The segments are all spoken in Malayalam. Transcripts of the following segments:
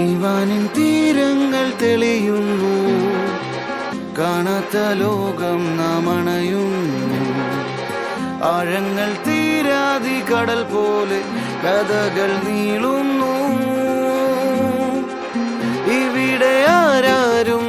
ഇവാനിൻ തീരങ്ങൾ തെളിയുന്നു, കാണാത്ത ലോകം നാം അണയുന്നു. ആഴങ്ങൾ തീരാതി കടൽ പോലെ കഥകൾ നീളുന്നു. ഇവിടെ ആരാരും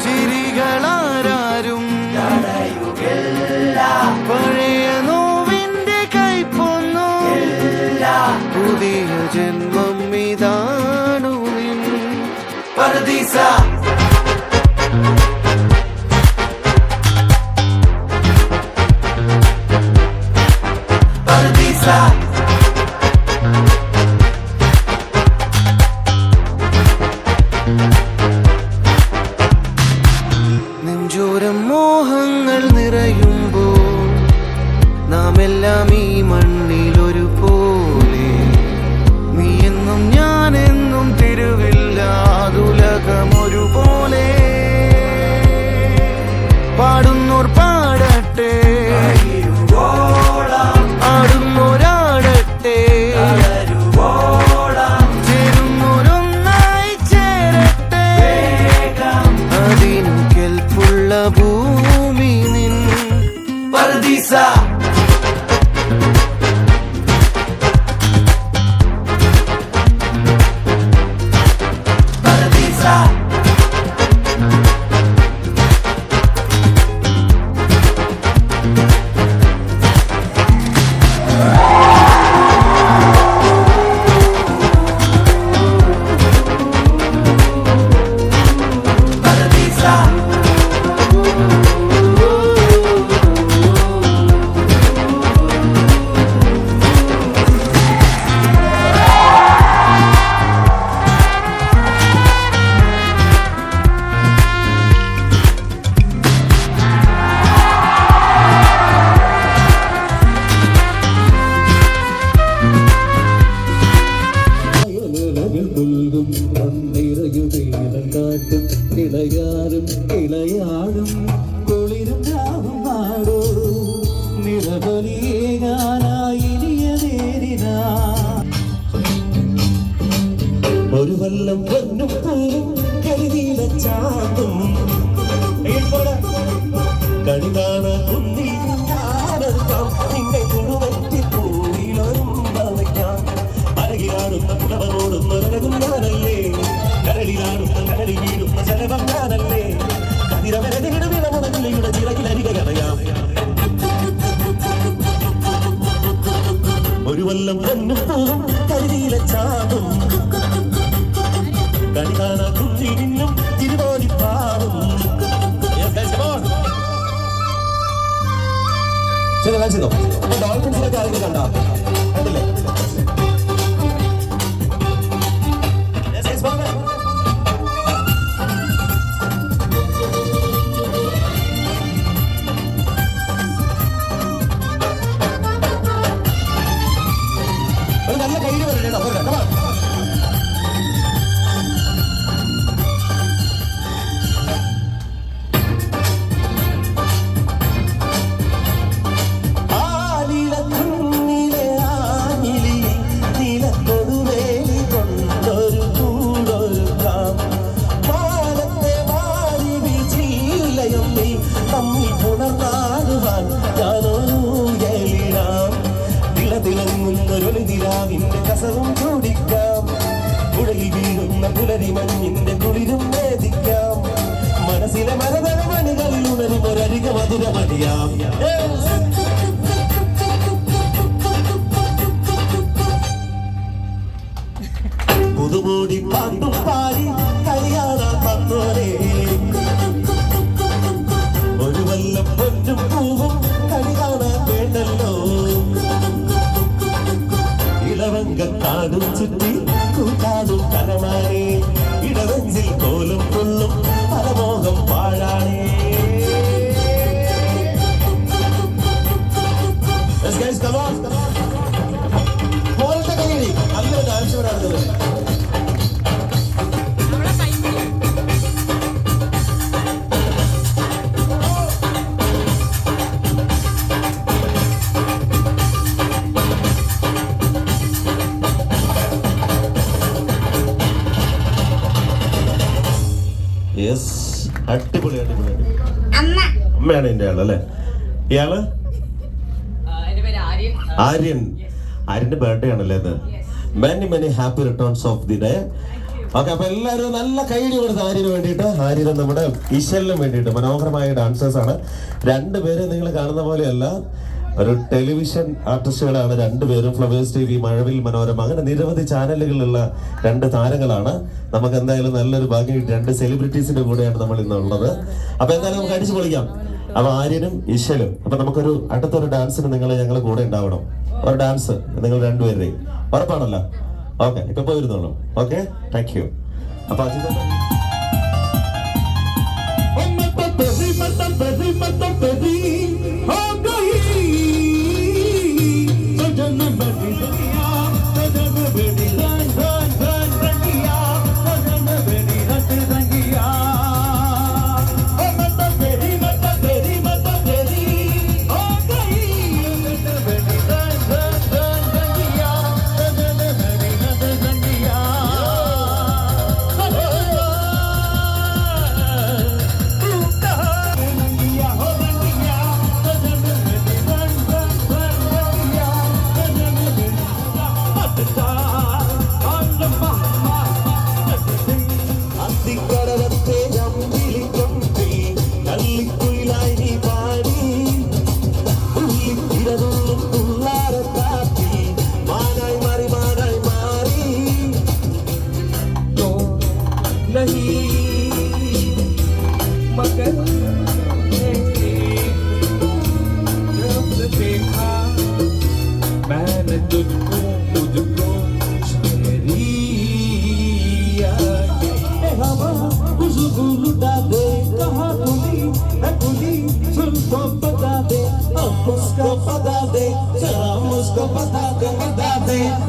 ചിരികളാരും പഴയ നോവിന്റെ കൈപ്പൊന്നു. പുതിയ ജന്മം ഇതാണു നിൻ പരദീസ. നെഞ്ചോരം മോഹങ്ങൾ നിറയുമ്പോൾ നാം എല്ലാം ഈ മണ്ണിലൊരു പോലെ. നീ എന്നും ഞാനെന്നും തിരുവില്ലാതുലകം ഒരുപോലെ. പാടുന്നോർ പാടട്ടെ, ആടുന്നോരാടട്ടെ, ചേരുന്നോരൊന്നായി ചേരട്ടെ. അതിനു കെൽപ്പുള്ള ഭൂമി നിൻ പരദീസ. ഇളയാറും ഇളയാടും കുളിരും രാവും നാടോ നിറബലിയേകാനായിനിയതേരിന. ഒരു വല്ലം പൊന്നും പൂവും കരുതിയില ചാന്തും കണി കാണാൻ കുന്നി നിന്നെ കുടുവറ്റി പൂവിലൊരും വയ്ക്കാം. അരകിലാടുന്ന പുടവനോടുന്നൊരകും ഞാനല്ലേ, കരളിലാടുന്ന കരളി വീടുന്ന ജലകം ഞാനല്ലേ. കതിരവരതയുടെ വിളമുടങ്ങിലയുടെ ചിറകിലരികറിയാം. ഒരു വല്ലം പൊന്നും പൂവും കരുതിയില ചാതും കണി കാണാൻ കുന്നി നിന്നും തിരുവോലിപ്പാവും. ചില കാണിച്ചോ ഡോൾഫിൻസിലൊക്കെ ആരെങ്കിലും കണ്ടോ? കണ്ടില്ലേ? ഒരു നല്ല കയ്യിൽ വരണ്ടോ? തിളങ്ങുന്നൊരൊളിതിരാവിന്റെ കസവും ചൂടിക്കാം. കുഴലിൽ വീഴുന്ന പുലരി മഞ്ഞിന്റെ കുളിരും വേദിക്കാം. മനസ്സിലെ മരതരമണികളിൽ ഉണരും ഒരരിക മധുരമതിയാം. പുതുമോടി പാട്ടും പാടി കല്യാണം വന്നോരേ. ഒരു വല്ലം പൊന്നും പൂവും കണി കാണാൻ വേണ്ടല്ലോ. ഇളവങ്കക്കാടും ചുറ്റി കൂട്ടാടും കലമാനേ. ഇടവഞ്ചിൽ കോലും കൊള്ളും പരമോഹം പാഴാണേ. പോലത്തെ കൈയടി നല്ലൊരു ആവശ്യമാണ്. യെസ്, അടിപൊളി അടിപൊളി അടിപൊളി. അമ്മ അമ്മയാണ് എന്റെ ആള് അല്ലേ? ഇയാള് എന്റെ പേര് ആര്യൻ. ആര്യൻ. ആര്യന്റെ ബർത്ത്ഡേ ആണല്ലേ ഇത്? Many many happy returns of the day. Okay, അപ്പൊ എല്ലാവരും നല്ല കൈഡി കൊടുത്ത് ആര്യന് വേണ്ടിയിട്ട്. ആര്യന് നമ്മുടെ ഇശലിനും വേണ്ടിയിട്ട് മനോഹരമായ ഡാൻസേഴ്സ് ആണ് രണ്ടുപേര്. നിങ്ങൾ കാണുന്ന പോലെയല്ല, ഒരു ടെലിവിഷൻ ആർട്ടിസ്റ്റുകളാണ് രണ്ടുപേരും. ഫ്ലവേഴ്സ് TV, മഴവിൽ മനോരമ, അങ്ങനെ നിരവധി ചാനലുകളിലുള്ള രണ്ട് താരങ്ങളാണ്. നമുക്ക് എന്തായാലും നല്ലൊരു ഭാഗ്യം, രണ്ട് സെലിബ്രിറ്റീസിന്റെ കൂടെയാണ് നമ്മൾ ഇന്നുള്ളത്. അപ്പൊ എന്തായാലും നമുക്ക് അടിച്ചു പൊളിക്കാം. അപ്പൊ ആര്യനും ഇശലും. അപ്പൊ നമുക്കൊരു അടുത്തൊരു ഡാൻസിന് ഞങ്ങൾ കൂടെ ഉണ്ടാവണം. ഒരു ഡാൻസ് നിങ്ങൾ രണ്ടുപേരുടെയും ഉറപ്പാണല്ലോ? ഓക്കെ, ഇപ്പൊ പോയിരുന്നോളൂ. Okay, thank you. അപ്പൊ അജിത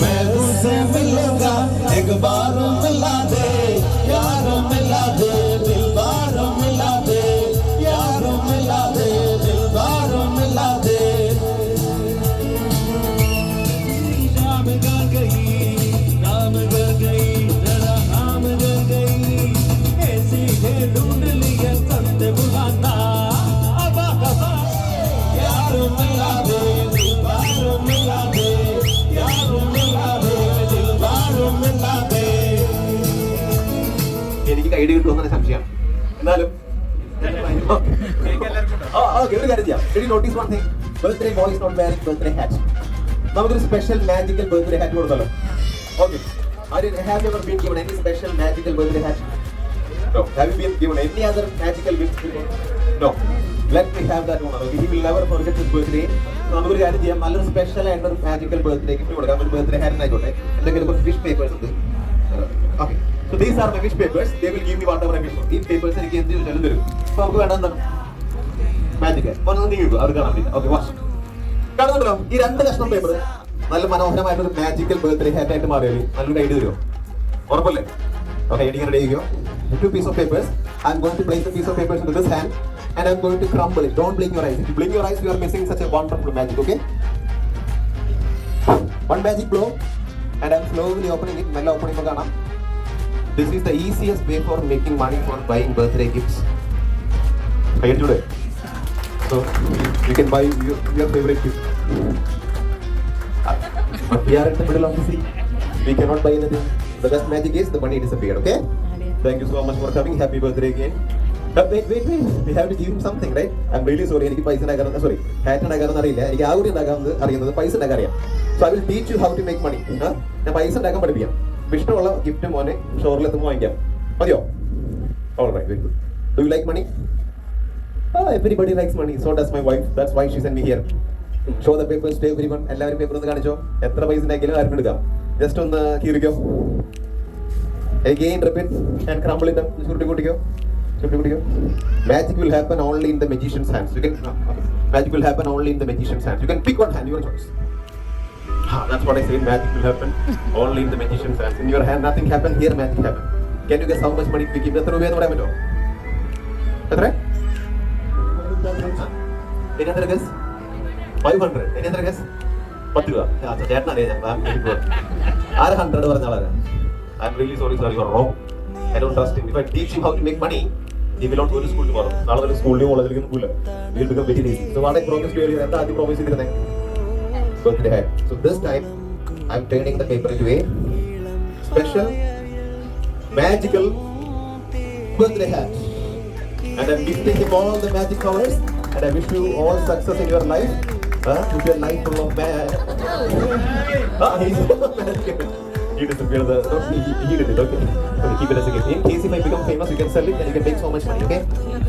मैं तुझसे मिलूंगा एक बार मिला दे यार मिला दे दिलदार मिला दे यार मिला दे दिलदार मिला दे शाम गा गई जरा नाम गा गई ऐसी है ढूंढ लिया संत बुलाता अब यार मिला दे दिलदार मिला दे എനിക്ക് ഐഡിയ കിട്ടുമെന്നാണ് സംശയം. എന്നാലും ഒരു കാര്യം ചെയ്യാം. Notice one thing, birthday boy is not wearing birthday hat. നമുക്കൊരു സ്പെഷ്യൽ മാജിക്കൽ ബർത്ത്ഡേ ഹാറ്റ് കൊടുത്താലോ? Okay, have you ever been given any special magical birthday hat? No. Have you been given any other magical gift before? No. Let me have that one. Okay, he will never forget his birthday. നമുക്കൊരു കാര്യം ചെയ്യാം, നല്ലൊരു സ്പെഷ്യൽ ആയിട്ടൊരു മാജിക്കൽ ബർത്ത്ഡേ ഗിഫ്റ്റ് കൊടുക്കാം. ഒരു ബർത്ത്ഡേ ഹാറ്റ് ആയിക്കോട്ടെ. എന്തെങ്കിലും കുറച്ച് വിഷ് പേപ്പേഴ്സ് ഉണ്ട്. Okay, so these are my wish papers. They will give me whatever I wish for. ഈ പേപ്പേഴ്സ് എനിക്ക് എന്ത് ചോദിച്ചാലും തരും. അപ്പോൾ നമുക്ക് വേണ്ട എന്താണ് മാജിക്കൽ ഒന്നും നീങ്ങും അവർ കാണാൻ പറ്റില്ല. ഓക്കെ, വാഷ് കാണുന്നുണ്ടല്ലോ. ഈ രണ്ട് കഷ്ണം പേപ്പർ നല്ല മനോഹരമായിട്ടൊരു മാജിക്കൽ ബർത്ത്ഡേ ഹാറ്റ് ആയിട്ട് മാറിയാൽ നല്ലൊരു ഐഡിയ തരുമോ? ഉറപ്പല്ലേ? ഓക്കെ, ഐഡിയ റെഡി ചെയ്യുമോ? 2 pieces of papers. I am going to place the piece of papers into this hand and I am going to crumble it. Don't blink your eyes. If you blink your eyes, you are missing such a wonderful magic. Okay? One magic blow and I am slowly opening it. Mella opening magana. This is the easiest way for making money for buying birthday gifts. I get today. So you can buy your favorite gift. But we are in the middle of the sea. We cannot buy anything. The best magic is the money disappeared. Okay? Thank you so much for coming. Happy birthday again. Wait. We have to give him something, right? I'm really sorry. എനിക്ക് പൈസ ഉണ്ടാക്കാനൊന്നും sorry. ഹാറ്റ് ഉണ്ടാക്കാനൊന്നും അറിയില്ല. എനിക്ക് ആ കൂടി ഉണ്ടാക്കാമെന്ന് അറിയുന്നത് പൈസ ഉണ്ടാക്കാൻ അറിയാം. So I will teach you how to make money. ഞാൻ പൈസ ഉണ്ടാക്കാൻ പഠിപ്പിക്കാം. ഇഷ്ടമുള്ള ഗിഫ്റ്റ് മോനെ സ്റ്റോറിലെത്തുമ്പോൾ വാങ്ങിക്കാം. മതിയോ? All right, very good. Do you like money? Everybody likes money. So does my wife. That's why she sent me here. Show the papers to everyone. എല്ലാവരും പേപ്പർ ഒന്ന് കാണിച്ചോ. എത്ര പൈസ ഉണ്ടാക്കിയാലും ആർക്കും എടുക്കാം. ജസ്റ്റ് ഒന്ന് കീറിക്കോ. Again repeat and crumble it up. ചുരുട്ടി കൂട്ടിക്കോ. Magic will happen only in the magician's hands. Magic will happen only in the magician's hands. You can pick one hand, your choice. That's what I said. Magic will happen only in the magician's hands. In your hand, nothing happen. Here, magic happen. Can you guess how much money we keep? എത്ര രൂപയെന്ന് പറയാൻ പറ്റുമോ? എത്ര? 800 guess? 500. 800 guess? 10 രൂപ. ചേട്ടനറിയാം. ആര് 100 പറഞ്ഞ ആളാണ്? I'm really sorry, sir. You are wrong. I don't trust him. If I teach him how to make money, he will not go to school tomorrow. നാളെ മുതൽ സ്കൂളിലും കോളേജിലേക്കും പോകില്ല. He will become very lazy. So what I promised you earlier, എന്താ ആദ്യം promise ചെയ്തിരുന്നേ? Birthday hat. So this time, I'm turning the paper into a special, magical birthday hat. And I'm gifting him all the magic powers. And I wish you all success in your life. With your life full of he disappeared. He did it. Okay. Keep it as a gift. In case if I become famous, you can sell it and you can make so much money. Okay.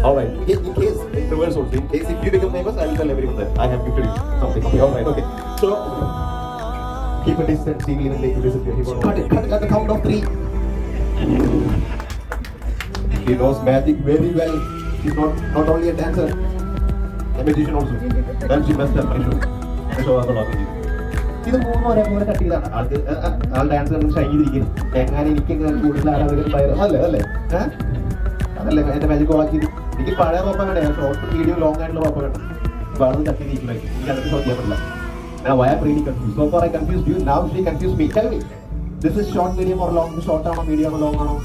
All right. In case in reverse also. In case if you become famous, I will tell everyone that I have gifted you something. Okay. All right. Okay. So keep a distance. He will even make you disappear. He won't. Cut it at the count of 3. He knows magic very well. He's not only a dancer, a magician also. Then she messed up. I show her the ഇത് 3 ഒരേപോലെ കട്ട് ചെയ്താണ് ആൾ ഡാൻസ് കണ്ട് ഷൈൻ ചെയ്തിരിക്കും എങ്ങനെ എനിക്ക് കൂടുതൽ ആരാധകർ അല്ലേ അല്ലേ അതല്ലേ എന്റെ മാജിക് ഓളാക്കിയത് എനിക്ക് പഴയ റോപ്പ വേണ്ട ഷോർട്ട് വീഡിയോ ലോങ് ആയിട്ടുള്ള റോപ്പ വേണ്ട വളരെ കട്ട് ചെയ്തിരിക്കുന്നത് എനിക്ക് അതൊക്കെ ഷോട്ട് ചെയ്യാൻ പറ്റില്ല why I'm really confused. So far I confused you, now she confused me. Tell me, this is short, medium or long? Short ആണോ medium ആണോ long ആണോ?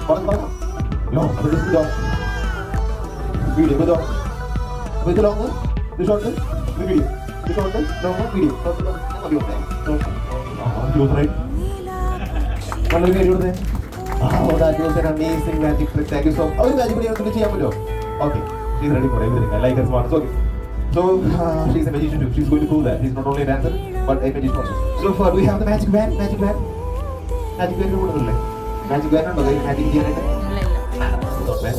പറഞ്ഞോ long. So this is long. Medium with long. With long, the short, the medium. The short, long, medium. Short, long, medium. You was right. What are you doing? Oh, that was an amazing magic trick. Thank you so much. Oh, you magic trick ചെയ്യാൻ പറ്റുമോ? Okay, she's ready for everything. I like her smart. Okay. So she's a magician too. She's going to prove that she's not only a dancer but a magician also. So far we have the magic band. Magic band. Magic band കൊണ്ടുവന്നില്ലേ? Magic band ഉണ്ടോ? Magic ചെയ്യാനായിട്ട്? Not bad.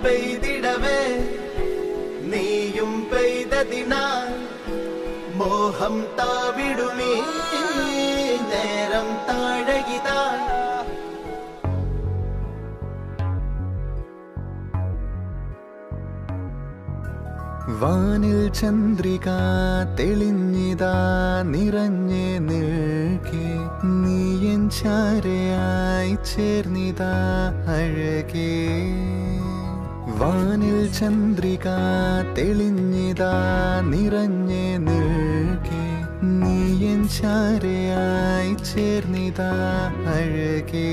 പെയ്തിടവേ നീയും പെയ്തതിനാൽ മോഹം താവിടുമീ നേരം താഴകിതാ. വാനിൽ ചന്ദ്രിക തെളിഞ്ഞിതാ നിറഞ്ഞേ നിൽക്കേ നീയൻ ചാരയായി ചേർന്നിതാ അഴകേ. വാനിൽ ചന്ദ്രിക തെളിഞ്ഞിതാ നിറഞ്ഞേ നിൽക്കേ നീയൻ ചാരയായി ചേർന്നിതാ അഴകേ.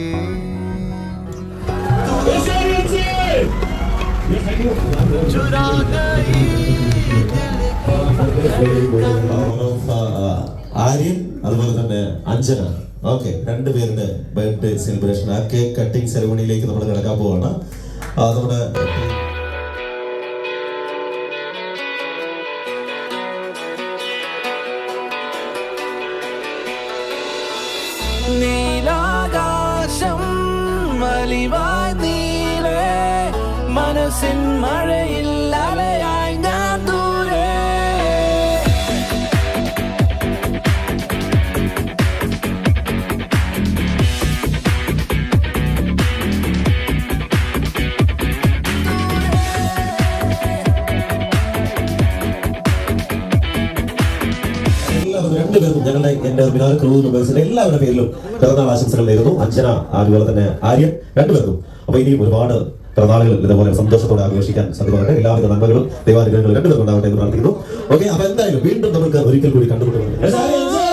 ആര്യൻ അതുപോലെ തന്നെ അഞ്ജന. ഓക്കെ, രണ്ടുപേരുടെ ബർത്ത്ഡേ സെലിബ്രേഷൻ ആ കേക്ക് കട്ടിംഗ് സെറമണിയിലേക്ക് നമ്മൾ കിടക്കാൻ പോവാണ്. നമ്മുടെ നീലാകാശം വലിവായി നീലേ മനസ്സിൻ മഴയിൽ അലയായി ഞാൻ ദൂരെ. രണ്ടുപേർക്കും ഞങ്ങളുടെ എന്റെ ബിനാല ക്രൂ മെമ്പേഴ്സിന്റെ എല്ലാവരുടെ പേരിലും പിറന്നാൾ ആശംസകൾ നേരുന്നു. അഞ്ജന അതുപോലെ തന്നെ ആര്യൻ രണ്ടുപേർക്കും. അപ്പൊ ഇനിയും ഒരുപാട് പിറന്നാളുകൾ ഇതുപോലെ സന്തോഷത്തോടെ ആഘോഷിക്കാൻ സാധ്യതയുണ്ട്. എല്ലാവിധ നന്മകളും ദൈവാനുഗ്രഹങ്ങളും രണ്ടുപേർക്കും ഉണ്ടാവട്ടെ എന്ന് പ്രാർത്ഥിക്കുന്നു. ഓക്കെ, അപ്പൊ എന്തായാലും വീണ്ടും നമുക്ക് ഒരിക്കൽ കൂടി കണ്ടുമുട്ടുന്നു.